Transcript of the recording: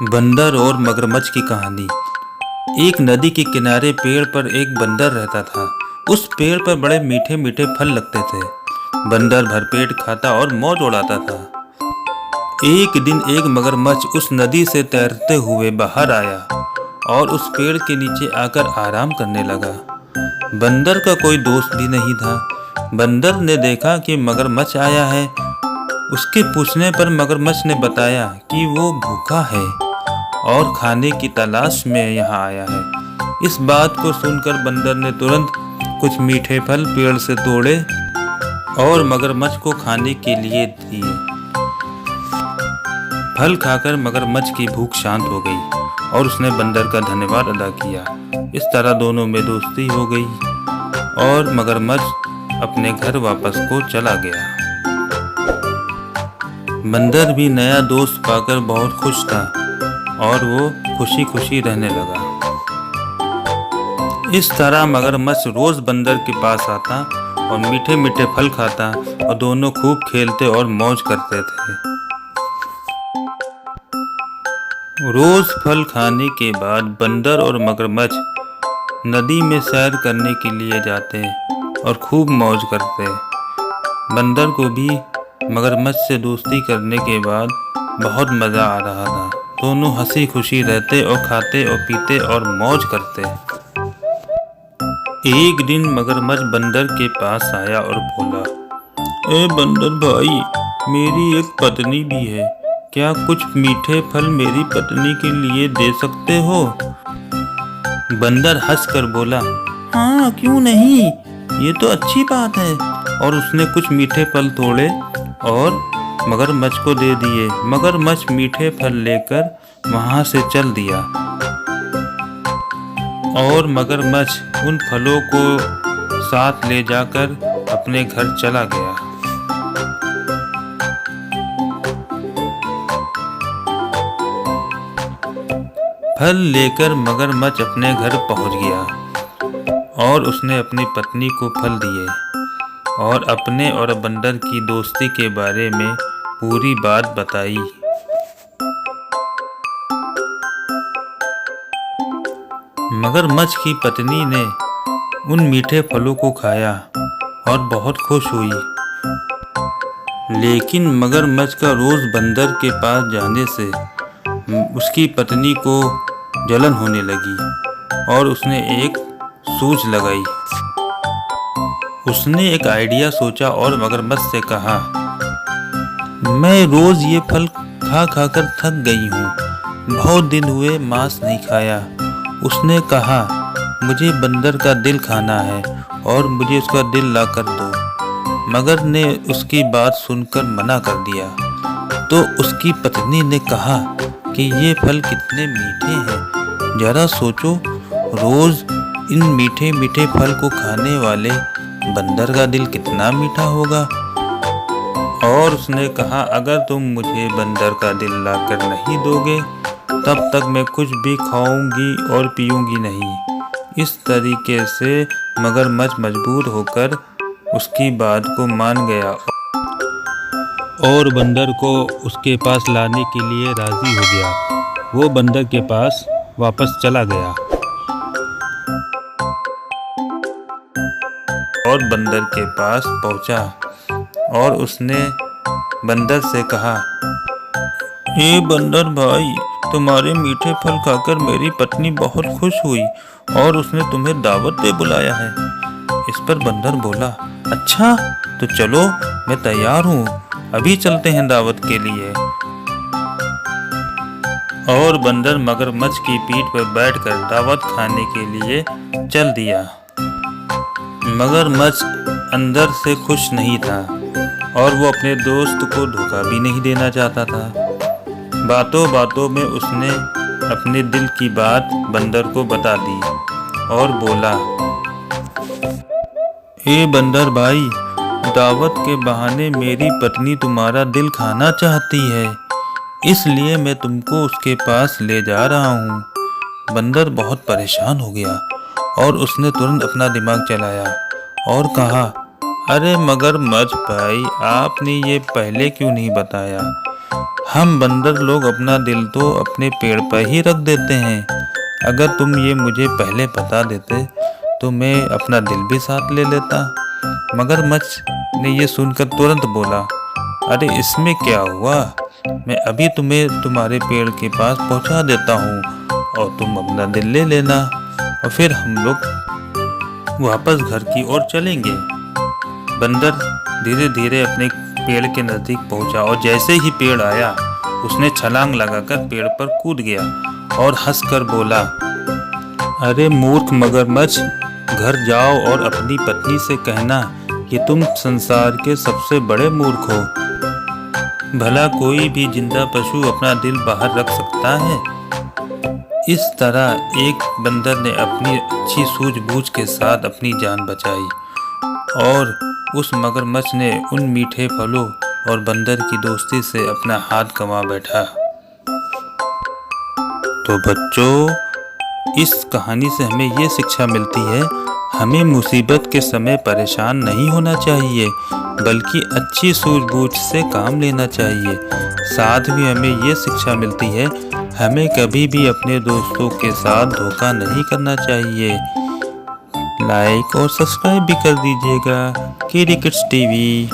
बंदर और मगरमच्छ की कहानी। एक नदी के किनारे पेड़ पर एक बंदर रहता था। उस पेड़ पर बड़े मीठे मीठे फल लगते थे। बंदर भरपेट खाता और मौज उड़ाता था। एक दिन एक मगरमच्छ उस नदी से तैरते हुए बाहर आया और उस पेड़ के नीचे आकर आराम करने लगा। बंदर का कोई दोस्त भी नहीं था। बंदर ने देखा कि मगरमच्छ आया है। उसके पूछने पर मगरमच्छ ने बताया कि वो भूखा है और खाने की तलाश में यहाँ आया है। इस बात को सुनकर बंदर ने तुरंत कुछ मीठे फल पेड़ से तोड़े और मगरमच्छ को खाने के लिए दिए। फल खाकर मगरमच्छ की भूख शांत हो गई और उसने बंदर का धन्यवाद अदा किया। इस तरह दोनों में दोस्ती हो गई और मगरमच्छ अपने घर वापस को चला गया। बंदर भी नया दोस्त पाकर बहुत खुश था और वो खुशी खुशी रहने लगा। इस तरह मगरमच्छ रोज बंदर के पास आता और मीठे मीठे फल खाता और दोनों खूब खेलते और मौज करते थे। रोज फल खाने के बाद बंदर और मगरमच्छ नदी में सैर करने के लिए जाते और खूब मौज करते। बंदर को भी मगरमच्छ से दोस्ती करने के बाद बहुत मज़ा आ रहा था। दोनों हंसी खुशी रहते और खाते और पीते और मौज करते। एक दिन मगरमच्छ बंदर के पास आया और बोला, ए बंदर भाई, मेरी एक पत्नी भी है। क्या कुछ मीठे फल मेरी पत्नी के लिए दे सकते हो? बंदर हंसकर बोला, हाँ क्यों नहीं, ये तो अच्छी बात है। और उसने कुछ मीठे फल तोड़े और मगरमच्छ को दे दिए। मगरमच्छ मीठे फल लेकर वहां से चल दिया और मगरमच्छ उन फलों को साथ ले जाकर अपने घर चला गया। फल लेकर मगरमच्छ अपने घर पहुंच गया और उसने अपनी पत्नी को फल दिए और अपने और बंदर की दोस्ती के बारे में पूरी बात बताई। मगरमच्छ की पत्नी ने उन मीठे फलों को खाया और बहुत खुश हुई। लेकिन मगरमच्छ का रोज बंदर के पास जाने से उसकी पत्नी को जलन होने लगी और उसने एक सूझ लगाई। उसने एक आइडिया सोचा और मगरमच्छ से कहा, मैं रोज ये फल खा खाकर थक गई हूँ। बहुत दिन हुए मांस नहीं खाया। उसने कहा, मुझे बंदर का दिल खाना है और मुझे उसका दिल ला कर दो। मगर ने उसकी बात सुनकर मना कर दिया। तो उसकी पत्नी ने कहा कि ये फल कितने मीठे हैं, जरा सोचो, रोज इन मीठे मीठे फल को खाने वाले बंदर का दिल कितना मीठा होगा। और उसने कहा, अगर तुम मुझे बंदर का दिल लाकर नहीं दोगे तब तक मैं कुछ भी खाऊंगी और पीऊंगी नहीं। इस तरीके से मगरमच्छ मजबूर होकर उसकी बात को मान गया और बंदर को उसके पास लाने के लिए राजी हो गया। वो बंदर के पास वापस चला गया और बंदर के पास पहुंचा और उसने बंदर से कहा, ए बंदर भाई, तुम्हारे मीठे फल खाकर मेरी पत्नी बहुत खुश हुई और उसने तुम्हें दावत पे बुलाया है। इस पर बंदर बोला, अच्छा तो चलो, मैं तैयार हूँ, अभी चलते हैं दावत के लिए। और बंदर मगरमच्छ की पीठ पर बैठकर दावत खाने के लिए चल दिया। मगरमच्छ अंदर से खुश नहीं था और वो अपने दोस्त को धोखा भी नहीं देना चाहता था। बातों बातों में उसने अपने दिल की बात बंदर को बता दी और बोला, ए बंदर भाई, दावत के बहाने मेरी पत्नी तुम्हारा दिल खाना चाहती है, इसलिए मैं तुमको उसके पास ले जा रहा हूँ। बंदर बहुत परेशान हो गया और उसने तुरंत अपना दिमाग चलाया और कहा, अरे मगरमच्छ भाई, आपने ये पहले क्यों नहीं बताया? हम बंदर लोग अपना दिल तो अपने पेड़ पर ही रख देते हैं। अगर तुम ये मुझे पहले बता देते तो मैं अपना दिल भी साथ ले लेता। मगरमच्छ ने ये सुनकर तुरंत बोला, अरे इसमें क्या हुआ, मैं अभी तुम्हें तुम्हारे पेड़ के पास पहुंचा देता हूँ और तुम अपना दिल ले लेना और फिर हम लोग वापस घर की ओर चलेंगे। बंदर धीरे धीरे अपने पेड़ के नज़दीक पहुंचा और जैसे ही पेड़ आया उसने छलांग लगाकर पेड़ पर कूद गया और हंसकर बोला, अरे मूर्ख मगरमच्छ, घर जाओ और अपनी पत्नी से कहना कि तुम संसार के सबसे बड़े मूर्ख हो। भला कोई भी जिंदा पशु अपना दिल बाहर रख सकता है? इस तरह एक बंदर ने अपनी अच्छी सूझबूझ के साथ अपनी जान बचाई और उस मगरमच्छ ने उन मीठे फलों और बंदर की दोस्ती से अपना हाथ गंवा बैठा। तो बच्चों, इस कहानी से हमें ये शिक्षा मिलती है, हमें मुसीबत के समय परेशान नहीं होना चाहिए बल्कि अच्छी सूझबूझ से काम लेना चाहिए। साथ ही हमें ये शिक्षा मिलती है, हमें कभी भी अपने दोस्तों के साथ धोखा नहीं करना चाहिए। लाइक और सब्सक्राइब भी कर दीजिएगा किडी किड्स टीवी।